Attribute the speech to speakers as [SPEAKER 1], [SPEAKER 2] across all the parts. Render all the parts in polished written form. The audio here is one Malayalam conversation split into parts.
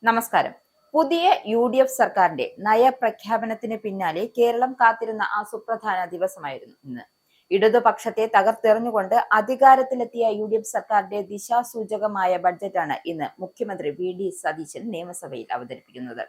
[SPEAKER 1] നമസ്കാരം. പുതിയ UDF സർക്കാരിന്റെ നയപ്രഖ്യാപനത്തിന് പിന്നാലെ കേരളം കാത്തിരുന്ന ആ സുപ്രധാന ദിവസമായിരുന്നു ഇന്ന്. ഇടതുപക്ഷത്തെ തകർത്തെറിഞ്ഞുകൊണ്ട് അധികാരത്തിലെത്തിയ UDF സർക്കാരിന്റെ ദിശാസൂചകമായ ബഡ്ജറ്റാണ് ഇന്ന് മുഖ്യമന്ത്രി VD സതീശൻ നിയമസഭയിൽ അവതരിപ്പിക്കുന്നത്.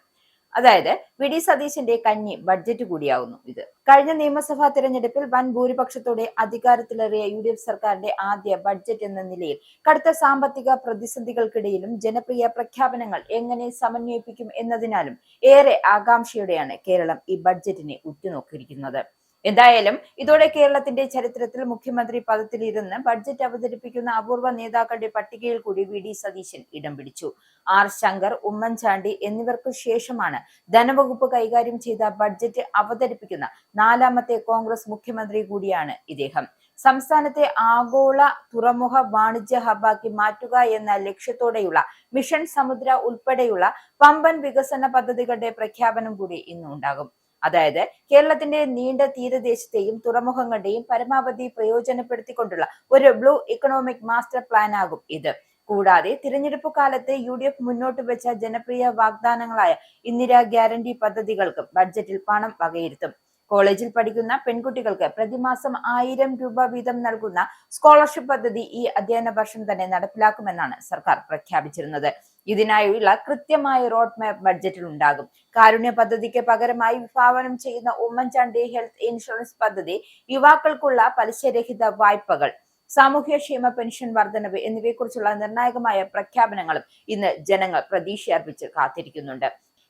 [SPEAKER 1] അതായത് VD സതീശന്റെ കന്നി ബഡ്ജറ്റ് കൂടിയാവുന്നു ഇത്. കഴിഞ്ഞ നിയമസഭാ തെരഞ്ഞെടുപ്പിൽ വൻ ഭൂരിപക്ഷത്തോടെ അധികാരത്തിലേറിയ UDF സർക്കാരിന്റെ ആദ്യ ബഡ്ജറ്റ് എന്ന നിലയിൽ കടുത്ത സാമ്പത്തിക പ്രതിസന്ധികൾക്കിടയിലും ജനപ്രിയ പ്രഖ്യാപനങ്ങൾ എങ്ങനെ സമന്വയിപ്പിക്കും എന്നതിനാലും ഏറെ ആകാംക്ഷയോടെയാണ് കേരളം ഈ ബഡ്ജറ്റിനെ ഉറ്റുനോക്കിയിരിക്കുന്നത്. എന്തായാലും ഇതോടെ കേരളത്തിന്റെ ചരിത്രത്തിൽ മുഖ്യമന്ത്രി പദത്തിലിരുന്ന് ബഡ്ജറ്റ് അവതരിപ്പിക്കുന്ന അപൂർവ നേതാക്കളുടെ പട്ടികയിൽ കൂടി VD സതീശൻ ഇടം പിടിച്ചു. R ശങ്കർ, ഉമ്മൻചാണ്ടി എന്നിവർക്ക് ശേഷമാണ് ധനവകുപ്പ് കൈകാര്യം ചെയ്ത ബഡ്ജറ്റ് അവതരിപ്പിക്കുന്ന നാലാമത്തെ കോൺഗ്രസ് മുഖ്യമന്ത്രി കൂടിയാണ് ഇദ്ദേഹം. സംസ്ഥാനത്തെ ആഗോള തുറമുഖ വാണിജ്യ ഹബ്ബാക്കി മാറ്റുക എന്ന ലക്ഷ്യത്തോടെയുള്ള മിഷൻ സമുദ്ര ഉൾപ്പെടെയുള്ള പമ്പൻ വികസന പദ്ധതികളുടെ പ്രഖ്യാപനം കൂടി ഇന്ന് ഉണ്ടാകും. അതായത് കേരളത്തിന്റെ നീണ്ട തീരദേശത്തെയും തുറമുഖങ്ങളുടെയും പരമാവധി പ്രയോജനപ്പെടുത്തിക്കൊണ്ടുള്ള ഒരു ബ്ലൂ ഇക്കണോമിക് മാസ്റ്റർ പ്ലാൻ ആകും ഇത്. കൂടാതെ തിരഞ്ഞെടുപ്പ് കാലത്ത് UDF മുന്നോട്ട് വെച്ച ജനപ്രിയ വാഗ്ദാനങ്ങളായ ഇന്ദിരാ ഗ്യാരണ്ടി പദ്ധതികൾക്കും ബഡ്ജറ്റിൽ പണം വകയിരുത്തും. കോളേജിൽ പഠിക്കുന്ന പെൺകുട്ടികൾക്ക് പ്രതിമാസം 1000 രൂപ വീതം നൽകുന്ന സ്കോളർഷിപ്പ് പദ്ധതി ഈ അധ്യയന വർഷം തന്നെ നടപ്പിലാക്കുമെന്നാണ് സർക്കാർ പ്രഖ്യാപിച്ചിരുന്നത്. ഇതിനായുള്ള കൃത്യമായ റോഡ് മാപ്പ് ബഡ്ജറ്റിൽ ഉണ്ടാകും. കാരുണ്യ പദ്ധതിക്ക് പകരമായി വിഭാവനം ചെയ്യുന്ന ഉമ്മൻചാണ്ടി ഹെൽത്ത് ഇൻഷുറൻസ് പദ്ധതി, യുവാക്കൾക്കുള്ള പലിശരഹിത വായ്പകൾ, സാമൂഹ്യക്ഷേമ പെൻഷൻ വർധനവ് എന്നിവയെക്കുറിച്ചുള്ള നിർണായകമായ പ്രഖ്യാപനങ്ങളും ഇന്ന് ജനങ്ങൾ പ്രതീക്ഷയർപ്പിച്ച് കാത്തിരിക്കുന്നുണ്ട്.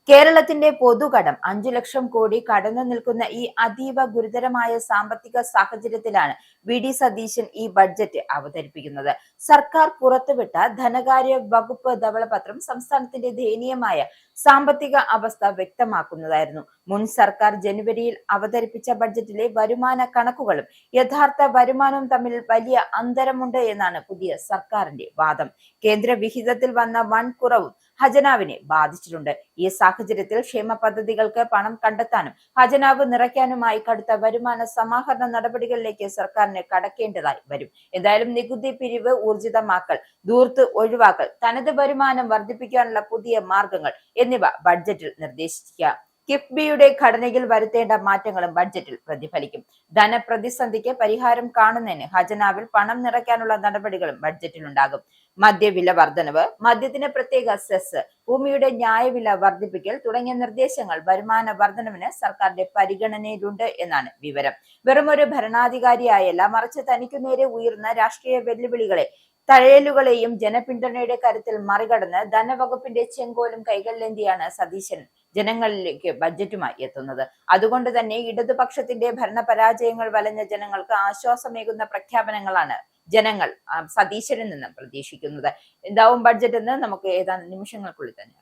[SPEAKER 1] കേരളത്തിന്റെ പൊതുകടം 5 ലക്ഷം കോടി കടന്നു നിൽക്കുന്ന ഈ അതീവ ഗുരുതരമായ സാമ്പത്തിക സാഹചര്യത്തിലാണ് VD സതീശൻ ഈ ബഡ്ജറ്റ് അവതരിപ്പിക്കുന്നത്. സർക്കാർ പുറത്തുവിട്ട ധനകാര്യ വകുപ്പ് ധവളപത്രം സംസ്ഥാനത്തിന്റെ ദയനീയമായ സാമ്പത്തിക അവസ്ഥ വ്യക്തമാക്കുന്നതായിരുന്നു. മുൻ സർക്കാർ ജനുവരിയിൽ അവതരിപ്പിച്ച ബഡ്ജറ്റിലെ വരുമാന കണക്കുകളും യഥാർത്ഥ വരുമാനവും തമ്മിൽ വലിയ അന്തരമുണ്ട് എന്നാണ് പുതിയ സർക്കാരിന്റെ വാദം. കേന്ദ്ര വിഹിതത്തിൽ വന്ന വൻ കുറവും ഖജനാവിനെ ബാധിച്ചിട്ടുണ്ട്. ഈ സാഹചര്യത്തിൽ ക്ഷേമ പദ്ധതികൾക്ക് പണം കണ്ടെത്താനും ഖജനാവ് നിറയ്ക്കാനുമായി കടുത്ത വരുമാന സമാഹരണ നടപടികളിലേക്ക് സർക്കാരിന് കടക്കേണ്ടതായി വരും. എന്തായാലും നികുതി പിരിവ് ഊർജിതമാക്കൽ, ധൂർത്ത് ഒഴിവാക്കൽ, തനത് വരുമാനം വർദ്ധിപ്പിക്കാനുള്ള പുതിയ മാർഗങ്ങൾ എന്നിവ ബഡ്ജറ്റിൽ നിർദ്ദേശിക്കുക. കിഫ്ബിയുടെ ഘടനയിൽ വരുത്തേണ്ട മാറ്റങ്ങളും ബഡ്ജറ്റിൽ പ്രതിഫലിക്കും. ധനപ്രതിസന്ധിക്ക് പരിഹാരം കാണുന്നതിന് ഖജനാവിൽ പണം നിറയ്ക്കാനുള്ള നടപടികളും ബഡ്ജറ്റിലുണ്ടാകും. മദ്യവില വർധനവ്, മദ്യത്തിന് പ്രത്യേക സെസ്, ഭൂമിയുടെ ന്യായവില വർദ്ധിപ്പിക്കൽ തുടങ്ങിയ നിർദ്ദേശങ്ങൾ വരുമാന വർധനവിന് സർക്കാരിന്റെ പരിഗണനയിലുണ്ട് എന്നാണ് വിവരം. വെറുമൊരു ഭരണാധികാരിയായല്ല, മറിച്ച് തനിക്കു നേരെ ഉയർന്ന രാഷ്ട്രീയ വെല്ലുവിളികളെ തഴയലുകളെയും ജനപിന്തുണയുടെ കരുത്തിൽ മറികടന്ന് ധനവകുപ്പിന്റെ ചെങ്കോലും കൈകളിലേന്തിയാണ് സതീശൻ ജനങ്ങളിലേക്ക് ബഡ്ജറ്റുമായി എത്തുന്നത്. അതുകൊണ്ട് തന്നെ ഇടതുപക്ഷത്തിന്റെ ഭരണപരാജയങ്ങൾ വലഞ്ഞ ജനങ്ങൾക്ക് ആശ്വാസമേകുന്ന പ്രഖ്യാപനങ്ങളാണ് ജനങ്ങൾ സതീശനിൽ നിന്ന് പ്രതീക്ഷിക്കുന്നത്. എന്താവും ബഡ്ജറ്റ് എന്ന് നമുക്ക് ഏതാനും നിമിഷങ്ങൾക്കുള്ളിൽ തന്നെ